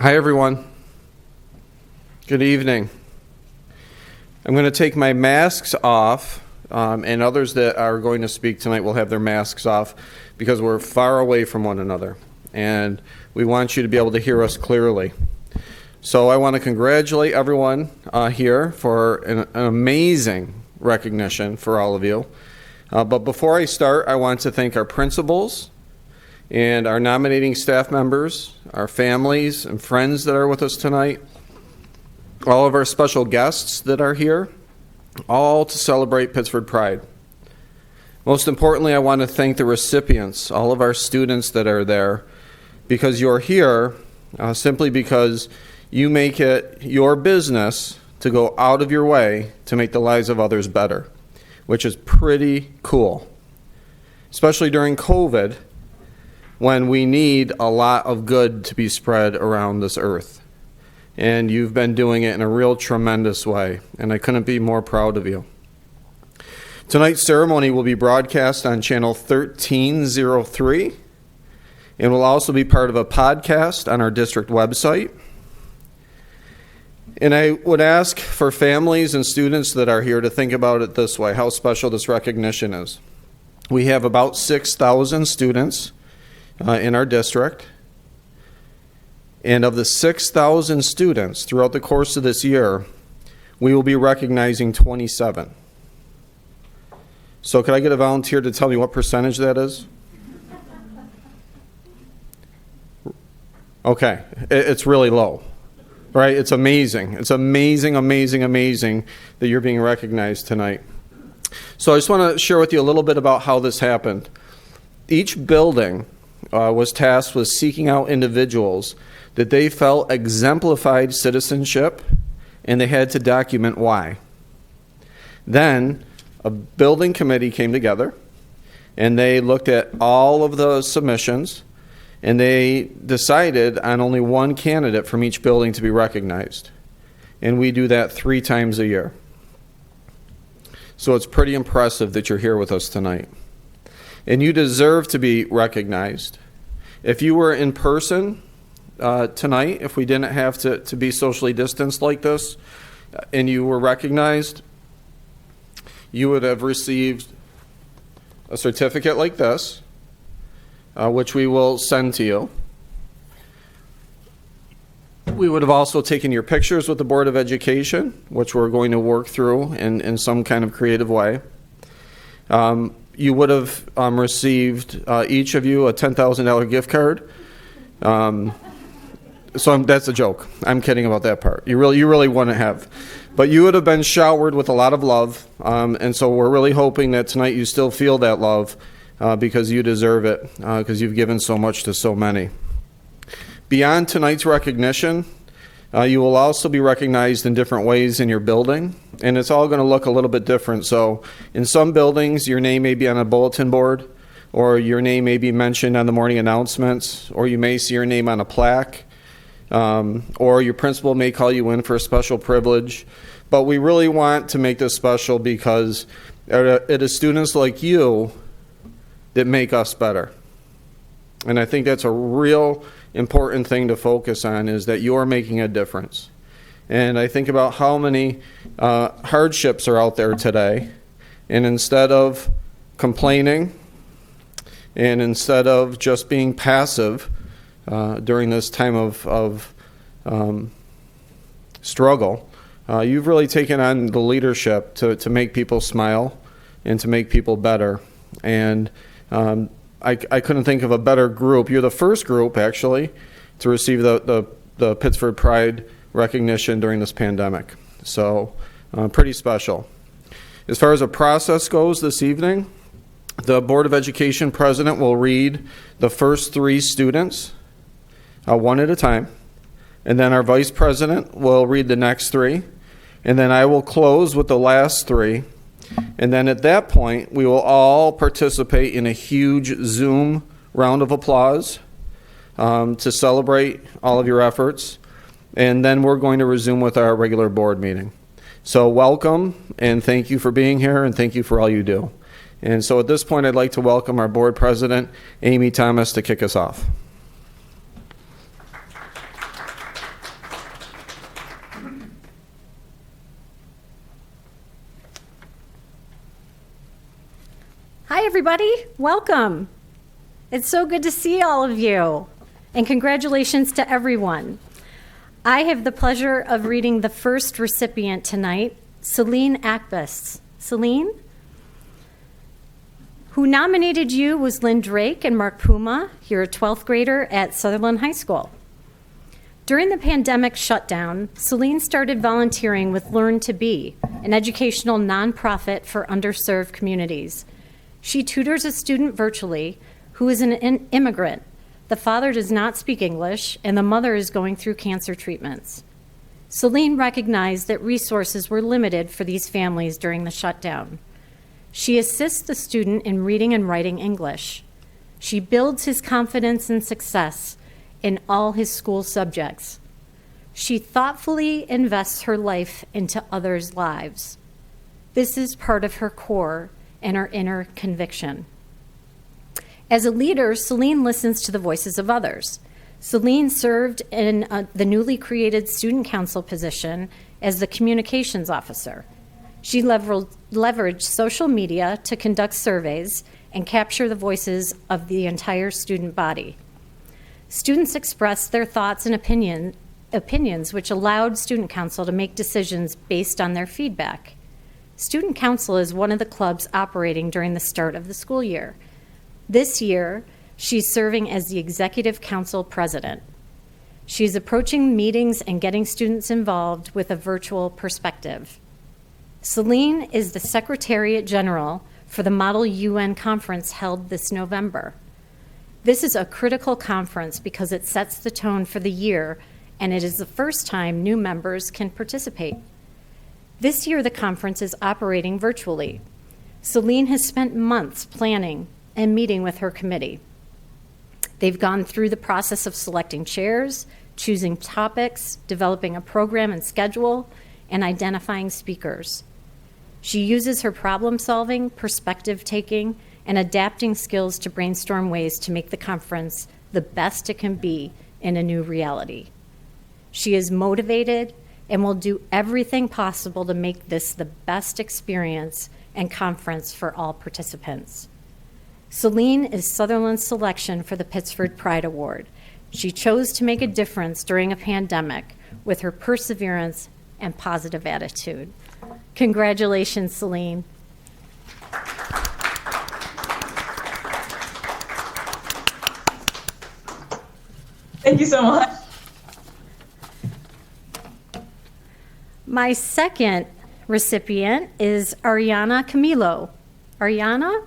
Hi, everyone. Good evening. I'm going to take my masks off, and others that are going to speak tonight will have their masks off because we're far away from one another, and we want you to be able to hear us clearly. So I want to congratulate everyone here for an amazing recognition for all of you. But before I start, I want to thank our principals and our nominating staff members, our families and friends that are with us tonight, all of our special guests that are here, all to celebrate Pittsford Pride. Most importantly, I want to thank the recipients, all of our students that are there, because you're here simply because you make it your business to go out of your way to make the lives of others better, which is pretty cool, especially during COVID, when we need a lot of good to be spread around this earth. And you've been doing it in a real tremendous way, and I couldn't be more proud of you. Tonight's ceremony will be broadcast on channel 1303, and will also be part of a podcast on our district website. And I would ask for families and students that are here to think about it this way, how special this recognition is. We have about 6,000 students in our district. And of the 6,000 students throughout the course of this year, we will be recognizing 27. So could I get a volunteer to tell me what percentage that is? Okay, it's really low, right? It's amazing. It's amazing, amazing, amazing that you're being recognized tonight. So I just want to share with you a little bit about how this happened. Each building was tasked with seeking out individuals that they felt exemplified citizenship, and they had to document why. Then a building committee came together, and they looked at all of the submissions, and they decided on only one candidate from each building to be recognized. And we do that 3 times a year. So it's pretty impressive that you're here with us tonight. And you deserve to be recognized. If you were in person tonight, if we didn't have to be socially distanced like this, and you were recognized, you would have received a certificate like this, which we will send to you. We would have also taken your pictures with the Board of Education, which we're going to work through in some kind of creative way. You would have received, each of you, a $10,000 gift card. That's a joke. I'm kidding about that part. You really wouldn't have. But you would have been showered with a lot of love, and so we're really hoping that tonight you still feel that love because you deserve it, because you've given so much to so many. Beyond tonight's recognition, you will also be recognized in different ways in your building, and it's all going to look a little bit different. So in some buildings, your name may be on a bulletin board, or your name may be mentioned on the morning announcements, or you may see your name on a plaque, or your principal may call you in for a special privilege. But we really want to make this special because it is students like you that make us better. And I think that's a real important thing to focus on, is that you're making a difference. And I think about how many hardships are out there today, and instead of complaining and instead of just being passive during this time of struggle, you've really taken on the leadership to make people smile and to make people better. And I couldn't think of a better group. You're the first group, actually, to receive the Pittsford Pride recognition during this pandemic. So pretty special. As far as the process goes this evening, the Board of Education president will read the first 3 students one at a time, and then our vice president will read the next 3, and then I will close with the last 3. And then at that point, we will all participate in a huge Zoom round of applause to celebrate all of your efforts. And then we're going to resume with our regular board meeting. So welcome, and thank you for being here, and thank you for all you do. And so at this point, I'd like to welcome our board president, Amy Thomas, to kick us off. everybody. Welcome. It's so good to see all of you. And congratulations to everyone. I have the pleasure of reading the first recipient tonight, Celine Actvis. Celine? Who nominated you was Lynn Drake and Mark Puma. You're a 12th grader at Sutherland High School. During the pandemic shutdown, Celine started volunteering with Learn to Be, an educational nonprofit for underserved communities. She tutors a student virtually who is an immigrant. The father does not speak English, and the mother is going through cancer treatments. Celine recognized that resources were limited for these families during the shutdown. She assists the student in reading and writing English. She builds his confidence and success in all his school subjects. She thoughtfully invests her life into others' lives. This is part of her core and her inner conviction. As a leader, Celine listens to the voices of others. Celine served in the newly created student council position as the communications officer. She leveraged social media to conduct surveys and capture the voices of the entire student body. Students expressed their thoughts and opinions, which allowed student council to make decisions based on their feedback. Student council is one of the clubs operating during the start of the school year. This year, she's serving as the executive council president. She's approaching meetings and getting students involved with a virtual perspective. Celine is the Secretariat General for the Model UN Conference held this November. This is a critical conference because it sets the tone for the year, and it is the first time new members can participate. This year, the conference is operating virtually. Celine has spent months planning and meeting with her committee. They've gone through the process of selecting chairs, choosing topics, developing a program and schedule, and identifying speakers. She uses her problem-solving, perspective-taking, and adapting skills to brainstorm ways to make the conference the best it can be in a new reality. She is motivated and will do everything possible to make this the best experience and conference for all participants. Celine is Sutherland's selection for the Pittsford Pride Award. She chose to make a difference during a pandemic with her perseverance and positive attitude. Congratulations, Celine. Thank you so much. My second recipient is Ariana Camilo. Ariana,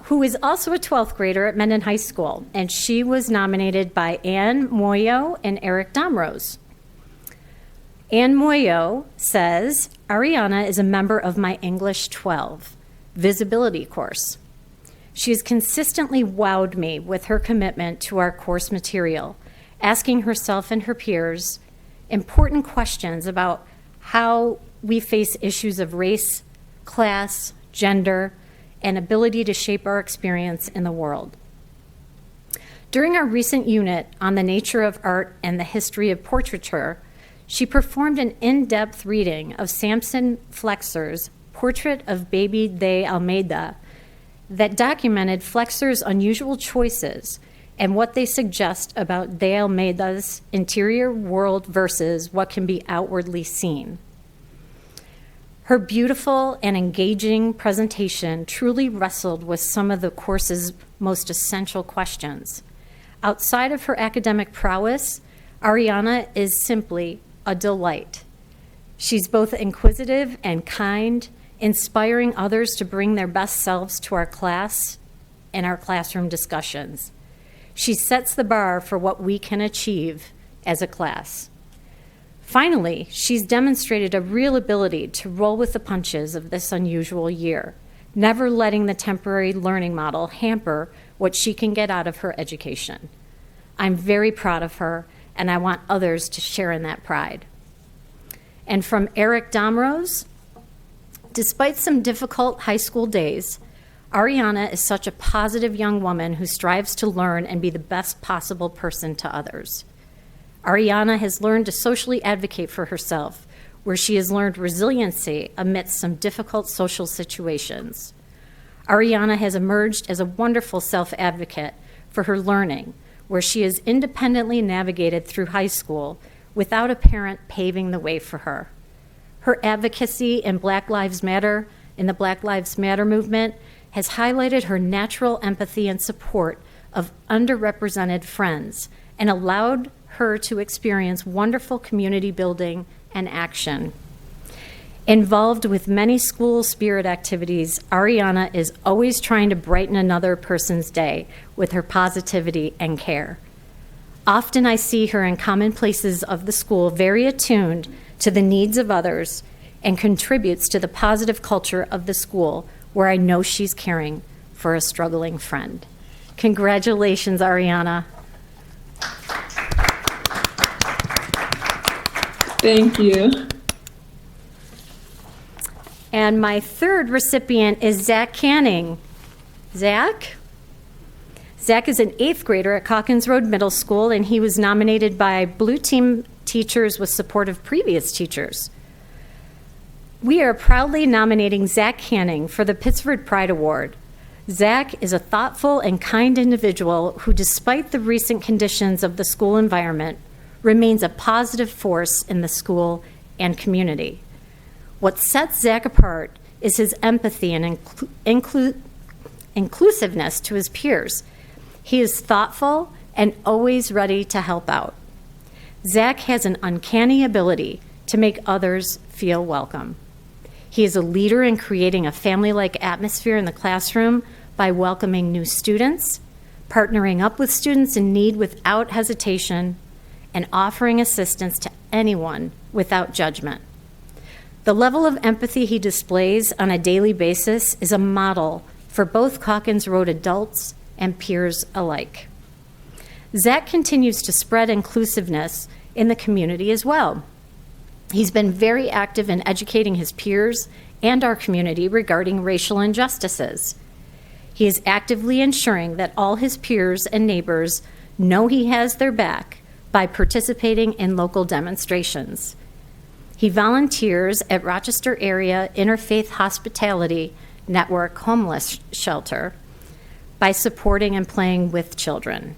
who is also a 12th grader at Mendon High School, and she was nominated by Anne Moyo and Eric Domrose. Anne Moyo says, Ariana is a member of my English 12 visibility course. She has consistently wowed me with her commitment to our course material, asking herself and her peers important questions about how we face issues of race, class, gender, and ability to shape our experience in the world. During our recent unit on the nature of art and the history of portraiture, she performed an in-depth reading of Samson Flexer's Portrait of Baby de Almeida that documented Flexer's unusual choices and what they suggest about de Almeida's interior world versus what can be outwardly seen. Her beautiful and engaging presentation truly wrestled with some of the course's most essential questions. Outside of her academic prowess, Ariana is simply a delight. She's both inquisitive and kind, inspiring others to bring their best selves to our class and our classroom discussions. She sets the bar for what we can achieve as a class. Finally, she's demonstrated a real ability to roll with the punches of this unusual year, never letting the temporary learning model hamper what she can get out of her education. I'm very proud of her, and I want others to share in that pride. And from Eric Domrose, despite some difficult high school days, Ariana is such a positive young woman who strives to learn and be the best possible person to others. Ariana has learned to socially advocate for herself, where she has learned resiliency amidst some difficult social situations. Ariana has emerged as a wonderful self-advocate for her learning, where she has independently navigated through high school without a parent paving the way for her. Her advocacy in the Black Lives Matter movement has highlighted her natural empathy and support of underrepresented friends and allowed her to experience wonderful community building and action. Involved with many school spirit activities, Ariana is always trying to brighten another person's day with her positivity and care. Often I see her in common places of the school, very attuned to the needs of others, and contributes to the positive culture of the school, where I know she's caring for a struggling friend. Congratulations, Ariana. Thank you. And my third recipient is Zach Canning. Zach? Zach is an 8th grader at Calkins Road Middle School, and he was nominated by Blue Team teachers with support of previous teachers. We are proudly nominating Zach Canning for the Pittsford Pride Award. Zach is a thoughtful and kind individual who, despite the recent conditions of the school environment, remains a positive force in the school and community. What sets Zach apart is his empathy and inclusiveness to his peers. He is thoughtful and always ready to help out. Zach has an uncanny ability to make others feel welcome. He is a leader in creating a family-like atmosphere in the classroom by welcoming new students, partnering up with students in need without hesitation, and offering assistance to anyone without judgment. The level of empathy he displays on a daily basis is a model for both Calkins Road adults and peers alike. Zach continues to spread inclusiveness in the community as well. He's been very active in educating his peers and our community regarding racial injustices. He is actively ensuring that all his peers and neighbors know he has their back by participating in local demonstrations. He volunteers at Rochester Area Interfaith Hospitality Network Homeless Shelter by supporting and playing with children.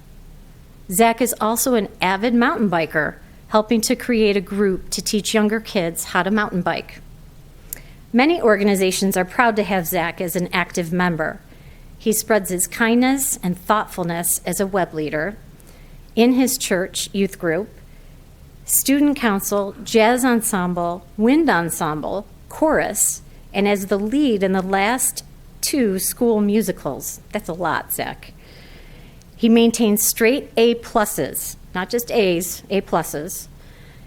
Zach is also an avid mountain biker, helping to create a group to teach younger kids how to mountain bike. Many organizations are proud to have Zach as an active member. He spreads his kindness and thoughtfulness as a web leader in his church youth group, student council, jazz ensemble, wind ensemble, chorus, and as the lead in the last 2 school musicals. That's a lot, Zach. He maintains straight A pluses, not just A's, A pluses,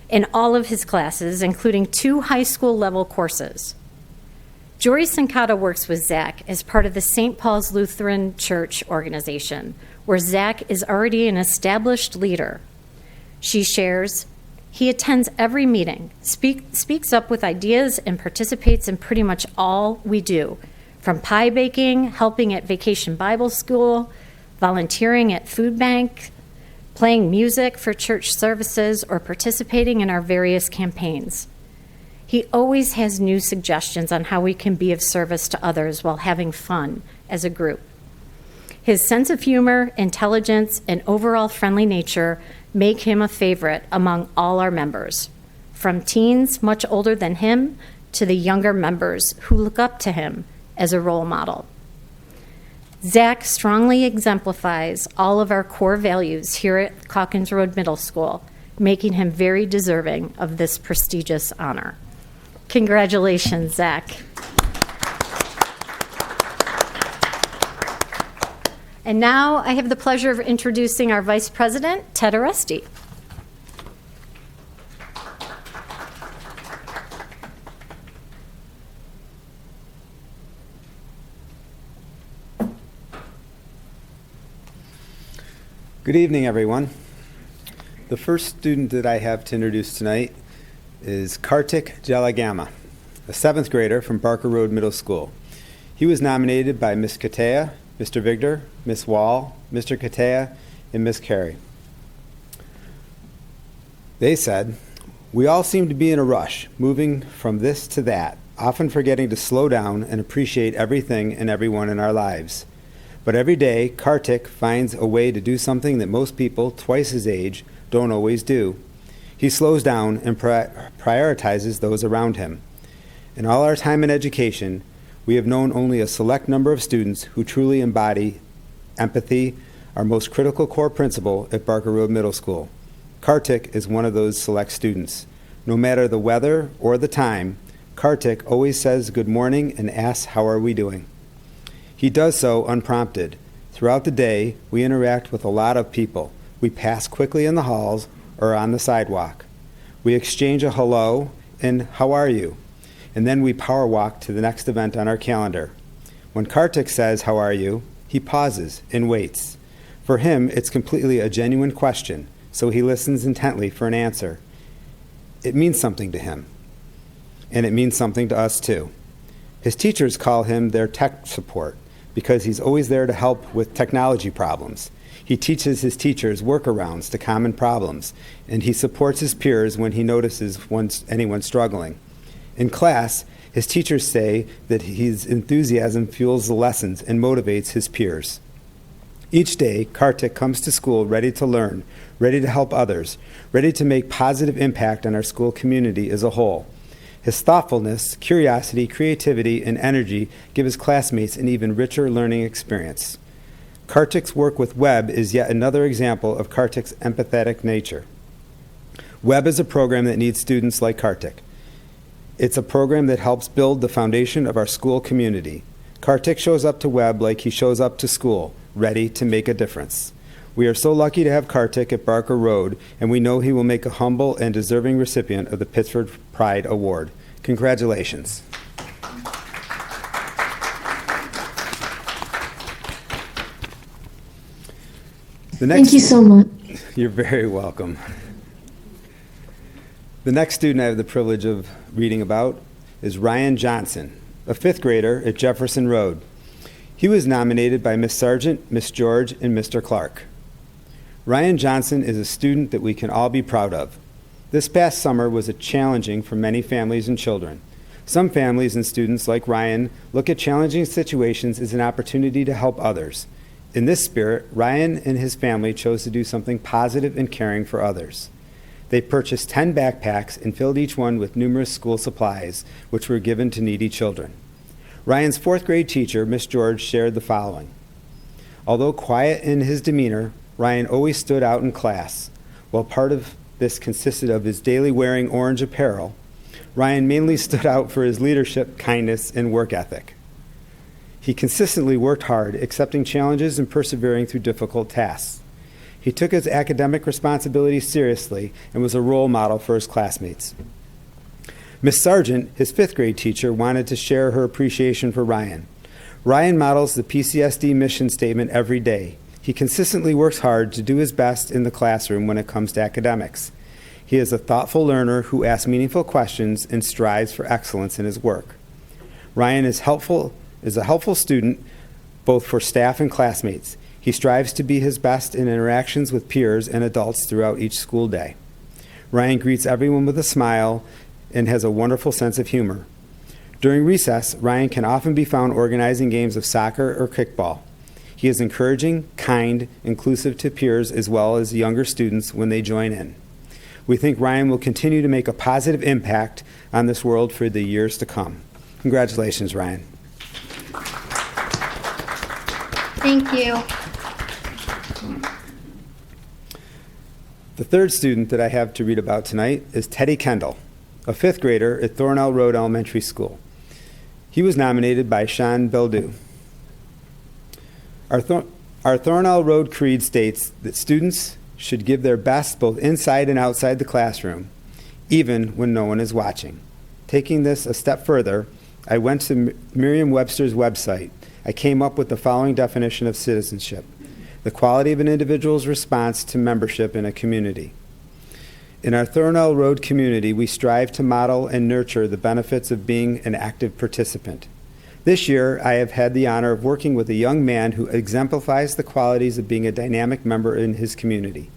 in all of his classes, including 2 high school level courses. Jory Sincata works with Zach as part of the St. Paul's Lutheran Church organization, where Zach is already an established leader. She shares, he attends every meeting, speaks up with ideas, and participates in pretty much all we do, from pie baking, helping at Vacation Bible School, volunteering at food bank, playing music for church services, or participating in our various campaigns. He always has new suggestions on how we can be of service to others while having fun as a group. His sense of humor, intelligence, and overall friendly nature make him a favorite among all our members, from teens much older than him to the younger members who look up to him as a role model. Zach strongly exemplifies all of our core values here at Calkins Road Middle School, making him very deserving of this prestigious honor. Congratulations, Zach. And now I have the pleasure of introducing our Vice President, Ted Oresti. Good evening, everyone. The first student that I have to introduce tonight is Kartik Jalagama, a 7th grader from Barker Road Middle School. He was nominated by Ms. Katea, Mr. Vigdor, Ms. Wall, Mr. Katea, and Ms. Carey. They said, We all seem to be in a rush, moving from this to that, often forgetting to slow down and appreciate everything and everyone in our lives. But every day, Kartik finds a way to do something that most people twice his age don't always do. He slows down and prioritizes those around him. In all our time in education, we have known only a select number of students who truly embody empathy, our most critical core principle at Barker Road Middle School. Kartik is one of those select students. No matter the weather or the time, Kartik always says good morning and asks how are we doing. He does so unprompted. Throughout the day, we interact with a lot of people. We pass quickly in the halls or on the sidewalk. We exchange a hello and how are you? And then we power walk to the next event on our calendar. When Kartik says how are you, he pauses and waits. For him, it's completely a genuine question, so he listens intently for an answer. It means something to him, and it means something to us too. His teachers call him their tech support because he's always there to help with technology problems. He teaches his teachers workarounds to common problems, and he supports his peers when he notices anyone struggling. In class, his teachers say that his enthusiasm fuels the lessons and motivates his peers. Each day, Kartik comes to school ready to learn, ready to help others, ready to make positive impact on our school community as a whole. His thoughtfulness, curiosity, creativity, and energy give his classmates an even richer learning experience. Kartik's work with Webb is yet another example of Kartik's empathetic nature. Webb is a program that needs students like Kartik. It's a program that helps build the foundation of our school community. Kartik shows up to Webb like he shows up to school, ready to make a difference. We are so lucky to have Kartik at Barker Road, and we know he will make a humble and deserving recipient of the Pittsford Pride Award. Congratulations. Thank you so much. You're very welcome. The next student I have the privilege of reading about is Ryan Johnson, a fifth grader at Jefferson Road. He was nominated by Miss Sargent, Miss George, and Mr. Clark. Ryan Johnson is a student that we can all be proud of. This past summer was challenging for many families and children. Some families and students like Ryan look at challenging situations as an opportunity to help others. In this spirit, Ryan and his family chose to do something positive and caring for others. They purchased 10 backpacks and filled each one with numerous school supplies, which were given to needy children. Ryan's fourth grade teacher, Miss George, shared the following. Although quiet in his demeanor, Ryan always stood out in class. While part of this consisted of his daily wearing orange apparel, Ryan mainly stood out for his leadership, kindness, and work ethic. He consistently worked hard, accepting challenges and persevering through difficult tasks. He took his academic responsibilities seriously and was a role model for his classmates. Miss Sargent, his fifth grade teacher, wanted to share her appreciation for Ryan. Ryan models the PCSD mission statement every day. He consistently works hard to do his best in the classroom when it comes to academics. He is a thoughtful learner who asks meaningful questions and strives for excellence in his work. Ryan is a helpful student both for staff and classmates. He strives to be his best in interactions with peers and adults throughout each school day. Ryan greets everyone with a smile and has a wonderful sense of humor. During recess, Ryan can often be found organizing games of soccer or kickball. He is encouraging, kind, inclusive to peers as well as younger students when they join in. We think Ryan will continue to make a positive impact on this world for the years to come. Congratulations, Ryan. Thank you. The third student that I have to read about tonight is Teddy Kendall, a fifth grader at Thornell Road Elementary School. He was nominated by Sean Beldu. Our Thornell Road Creed states that students should give their best both inside and outside the classroom, even when no one is watching. Taking this a step further, I went to Merriam-Webster's website. I came up with the following definition of citizenship: the quality of an individual's response to membership in a community. In our Thornell Road community, we strive to model and nurture the benefits of being an active participant. This year, I have had the honor of working with a young man who exemplifies the qualities of being a dynamic member in his community.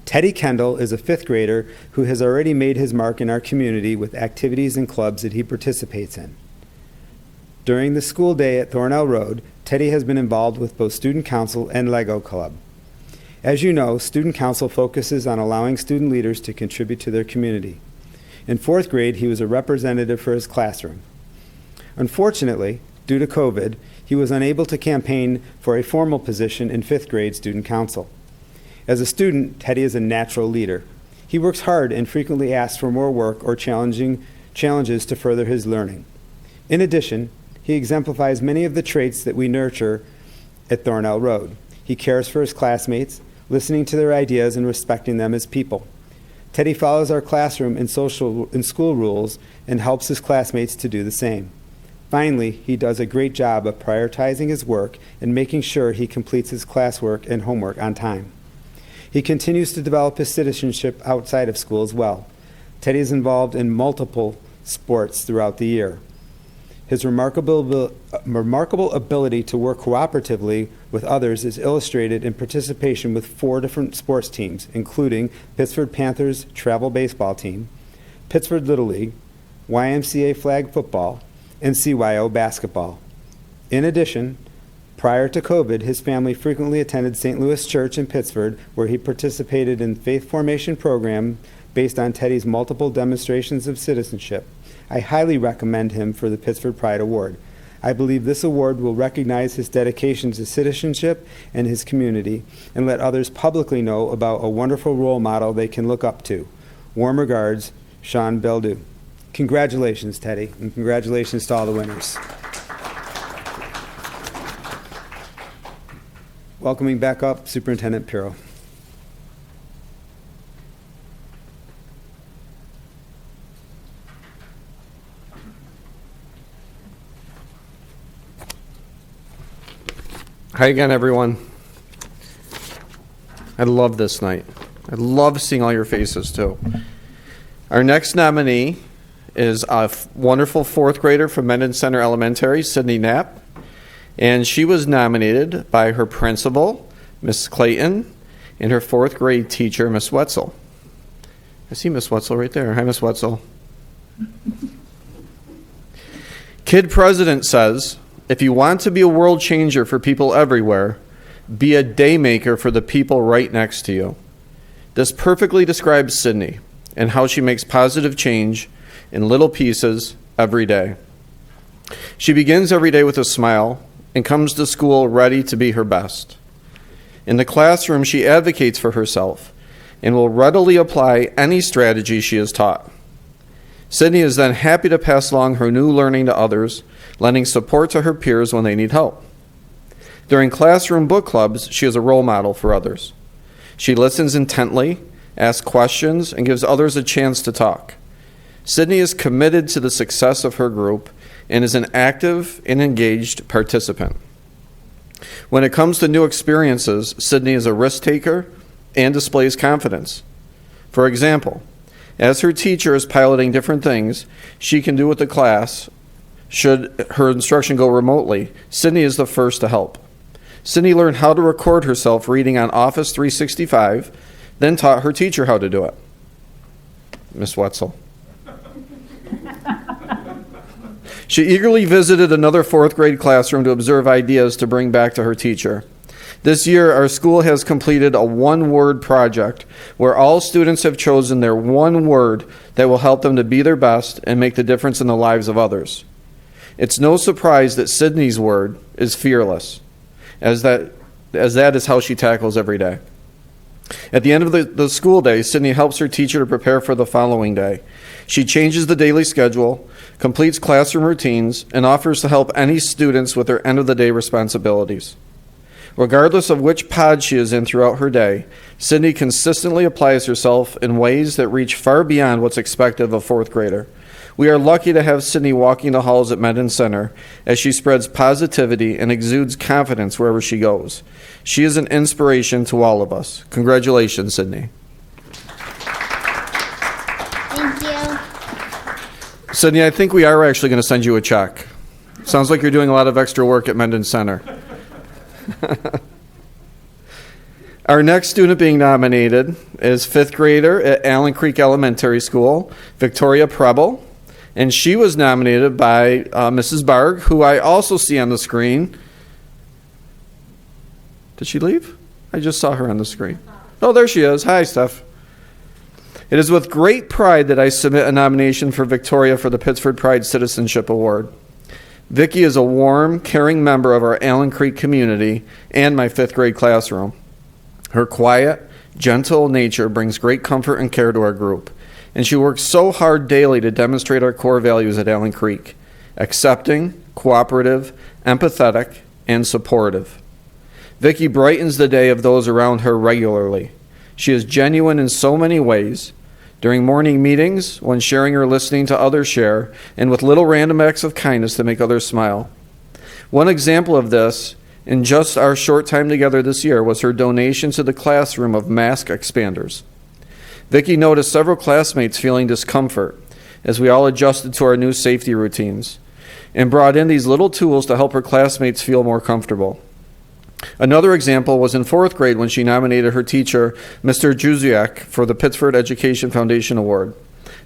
Teddy Kendall is a fifth grader who has already made his mark in our community with activities and clubs that he participates in. During the school day at Thornell Road, Teddy has been involved with both Student Council and Lego Club. As you know, Student Council focuses on allowing student leaders to contribute to their community. In fourth grade, he was a representative for his classroom. Unfortunately, due to COVID, he was unable to campaign for a formal position in fifth grade Student Council. As a student, Teddy is a natural leader. He works hard and frequently asks for more work or challenges to further his learning. In addition, he exemplifies many of the traits that we nurture at Thornell Road. He cares for his classmates, listening to their ideas and respecting them as people. Teddy follows our classroom and school rules and helps his classmates to do the same. Finally, he does a great job of prioritizing his work and making sure he completes his classwork and homework on time. He continues to develop his citizenship outside of school as well. Teddy is involved in multiple sports throughout the year. His remarkable ability to work cooperatively with others is illustrated in participation with 4 different sports teams, including Pittsford Panthers travel baseball team, Pittsford Little League, YMCA flag football, and CYO basketball. In addition, prior to COVID, his family frequently attended St. Louis Church in Pittsford, where he participated in faith formation program based on Teddy's multiple demonstrations of citizenship. I highly recommend him for the Pittsford Pride Award. I believe this award will recognize his dedication to citizenship and his community and let others publicly know about a wonderful role model they can look up to. Warm regards, Sean Beldu. Congratulations, Teddy, and congratulations to all the winners. Welcoming back up Superintendent Pirro. Hi again, everyone. I love this night. I love seeing all your faces, too. Our next nominee is a wonderful fourth grader from Mendon Center Elementary, Sydney Knapp. And she was nominated by her principal, Miss Clayton, and her fourth grade teacher, Miss Wetzel. I see Miss Wetzel right there. Hi, Miss Wetzel. Kid President says, if you want to be a world changer for people everywhere, be a day maker for the people right next to you. This perfectly describes Sydney and how she makes positive change in little pieces every day. She begins every day with a smile and comes to school ready to be her best. In the classroom, she advocates for herself and will readily apply any strategy she is taught. Sydney is then happy to pass along her new learning to others, lending support to her peers when they need help. During classroom book clubs, she is a role model for others. She listens intently, asks questions, and gives others a chance to talk. Sydney is committed to the success of her group and is an active and engaged participant. When it comes to new experiences, Sydney is a risk taker and displays confidence. For example, as her teacher is piloting different things she can do with the class, should her instruction go remotely, Sydney is the first to help. Sydney learned how to record herself reading on Office 365, then taught her teacher how to do it. Miss Wetzel. She eagerly visited another fourth grade classroom to observe ideas to bring back to her teacher. This year, our school has completed a one-word project where all students have chosen their one word that will help them to be their best and make the difference in the lives of others. It's no surprise that Sydney's word is fearless, as that is how she tackles every day. At the end of the school day, Sydney helps her teacher to prepare for the following day. She changes the daily schedule, completes classroom routines, and offers to help any students with their end-of-the-day responsibilities. Regardless of which pod she is in throughout her day, Sydney consistently applies herself in ways that reach far beyond what's expected of a fourth grader. We are lucky to have Sydney walking the halls at Mendon Center as she spreads positivity and exudes confidence wherever she goes. She is an inspiration to all of us. Congratulations, Sydney. Thank you. Sydney, I think we are actually going to send you a check. Sounds like you're doing a lot of extra work at Mendon Center. Our next student being nominated is fifth grader at Allen Creek Elementary School, Victoria Preble. And she was nominated by Mrs. Barg, who I also see on the screen. Did she leave? I just saw her on the screen. Oh, there she is. Hi, Steph. It is with great pride that I submit a nomination for Victoria for the Pittsford Pride Citizenship Award. Vicki is a warm, caring member of our Allen Creek community and my fifth grade classroom. Her quiet, gentle nature brings great comfort and care to our group, and she works so hard daily to demonstrate our core values at Allen Creek: accepting, cooperative, empathetic, and supportive. Vicki brightens the day of those around her regularly. She is genuine in so many ways. During morning meetings, when sharing or listening to others share, and with little random acts of kindness to make others smile. One example of this, in just our short time together this year, was her donation to the classroom of mask expanders. Vicki noticed several classmates feeling discomfort as we all adjusted to our new safety routines, and brought in these little tools to help her classmates feel more comfortable. Another example was in fourth grade when she nominated her teacher, Mr. Juziak, for the Pittsford Education Foundation Award.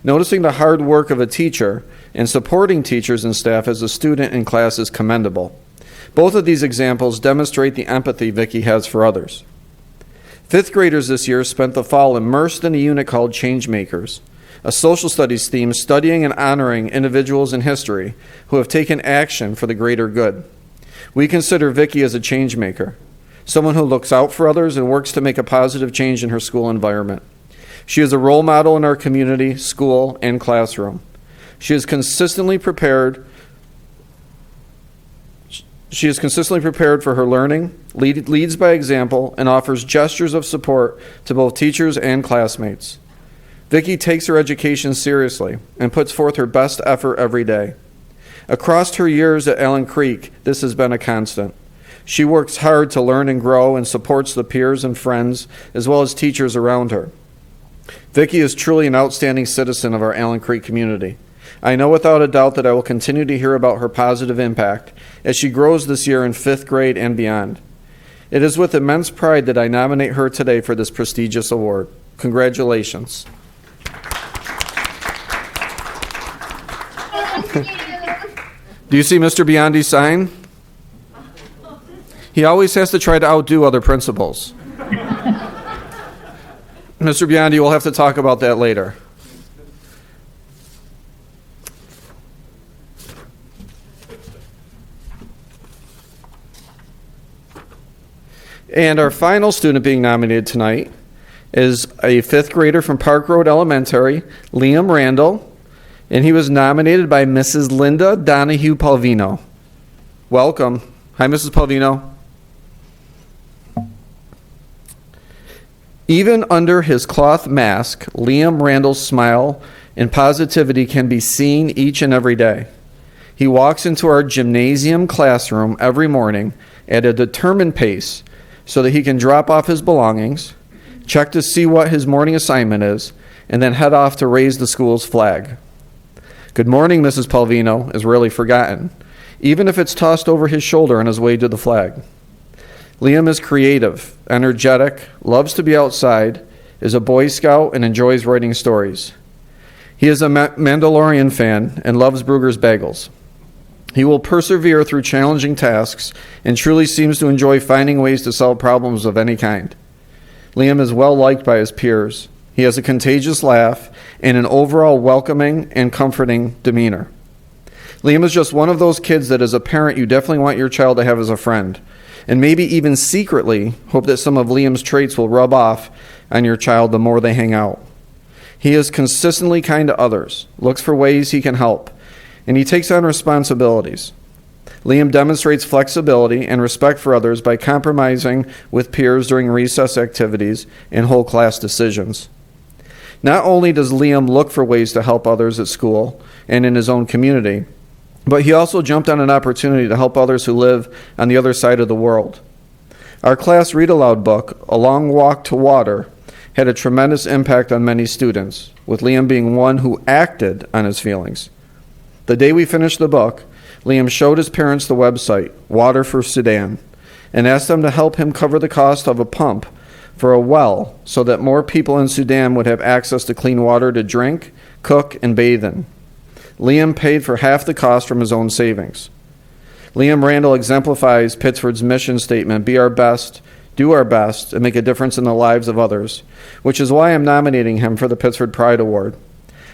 Noticing the hard work of a teacher and supporting teachers and staff as a student in class is commendable. Both of these examples demonstrate the empathy Vicki has for others. Fifth graders this year spent the fall immersed in a unit called Changemakers, a social studies theme studying and honoring individuals in history who have taken action for the greater good. We consider Vicki as a change maker, someone who looks out for others and works to make a positive change in her school environment. She is a role model in our community, school, and classroom. She is consistently prepared for her learning, leads by example, and offers gestures of support to both teachers and classmates. Vicki takes her education seriously and puts forth her best effort every day. Across her years at Allen Creek, this has been a constant. She works hard to learn and grow and supports the peers and friends as well as teachers around her. Vicki is truly an outstanding citizen of our Allen Creek community. I know without a doubt that I will continue to hear about her positive impact as she grows this year in fifth grade and beyond. It is with immense pride that I nominate her today for this prestigious award. Congratulations. Do you see Mr. Biondi's sign? He always has to try to outdo other principals. Mr. Biondi, we'll have to talk about that later. And our final student being nominated tonight is a fifth grader from Park Road Elementary, Liam Randall, and he was nominated by Mrs. Linda Donahue Palvino. Welcome. Hi, Mrs. Palvino. Even under his cloth mask, Liam Randall's smile and positivity can be seen each and every day. He walks into our gymnasium classroom every morning at a determined pace so that he can drop off his belongings, check to see what his morning assignment is, and then head off to raise the school's flag. Good morning, Mrs. Palvino is rarely forgotten, even if it's tossed over his shoulder on his way to the flag. Liam is creative, energetic, loves to be outside, is a Boy Scout, and enjoys writing stories. He is a Mandalorian fan and loves Bruegger's bagels. He will persevere through challenging tasks and truly seems to enjoy finding ways to solve problems of any kind. Liam is well liked by his peers. He has a contagious laugh and an overall welcoming and comforting demeanor. Liam is just one of those kids that as a parent you definitely want your child to have as a friend, and maybe even secretly hope that some of Liam's traits will rub off on your child the more they hang out. He is consistently kind to others, looks for ways he can help, and he takes on responsibilities. Liam demonstrates flexibility and respect for others by compromising with peers during recess activities and whole class decisions. Not only does Liam look for ways to help others at school and in his own community, but he also jumped on an opportunity to help others who live on the other side of the world. Our class read-aloud book, A Long Walk to Water, had a tremendous impact on many students, with Liam being one who acted on his feelings. The day we finished the book, Liam showed his parents the website, Water for Sudan, and asked them to help him cover the cost of a pump for a well so that more people in Sudan would have access to clean water to drink, cook, and bathe in. Liam paid for half the cost from his own savings. Liam Randall exemplifies Pittsford's mission statement, be our best, do our best, and make a difference in the lives of others, which is why I'm nominating him for the Pittsford Pride Award.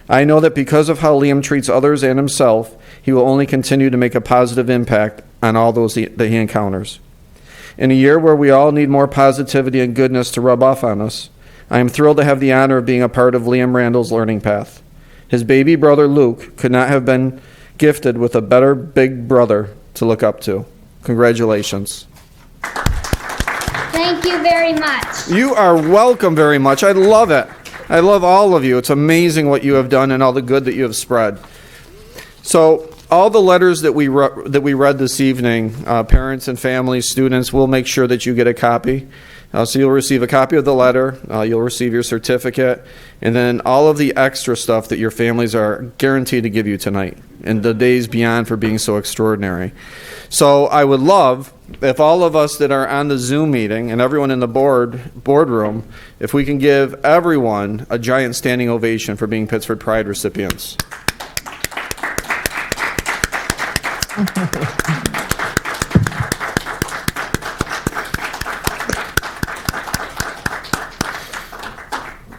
I know that because of how Liam treats others and himself, he will only continue to make a positive impact on all those that he encounters. In a year where we all need more positivity and goodness to rub off on us, I am thrilled to have the honor of being a part of Liam Randall's learning path. His baby brother Luke could not have been gifted with a better big brother to look up to. Congratulations. Thank you very much. You are welcome very much. I love it. I love all of you. It's amazing what you have done and all the good that you have spread. So all the letters that we read this evening, parents and families, students, we'll make sure that you get a copy. So you'll receive a copy of the letter, you'll receive your certificate, and then all of the extra stuff that your families are guaranteed to give you tonight and the days beyond for being so extraordinary. So I would love if all of us that are on the Zoom meeting and everyone in the boardroom, if we can give everyone a giant standing ovation for being Pittsford Pride recipients.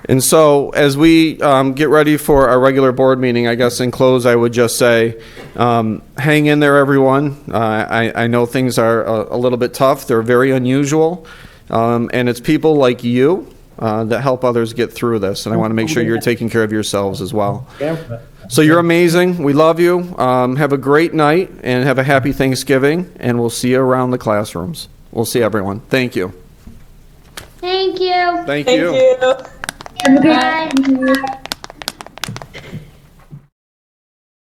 And so as we get ready for our regular board meeting, I guess in close I would just say, hang in there, everyone. I know things are a little bit tough. They're very unusual. And it's people like you that help others get through this. And I want to make sure you're taking care of yourselves as well. So you're amazing. We love you. Have a great night and have a happy Thanksgiving. And we'll see you around the classrooms. We'll see everyone. Thank you. Thank you. Thank Thank you. you. Have a good night.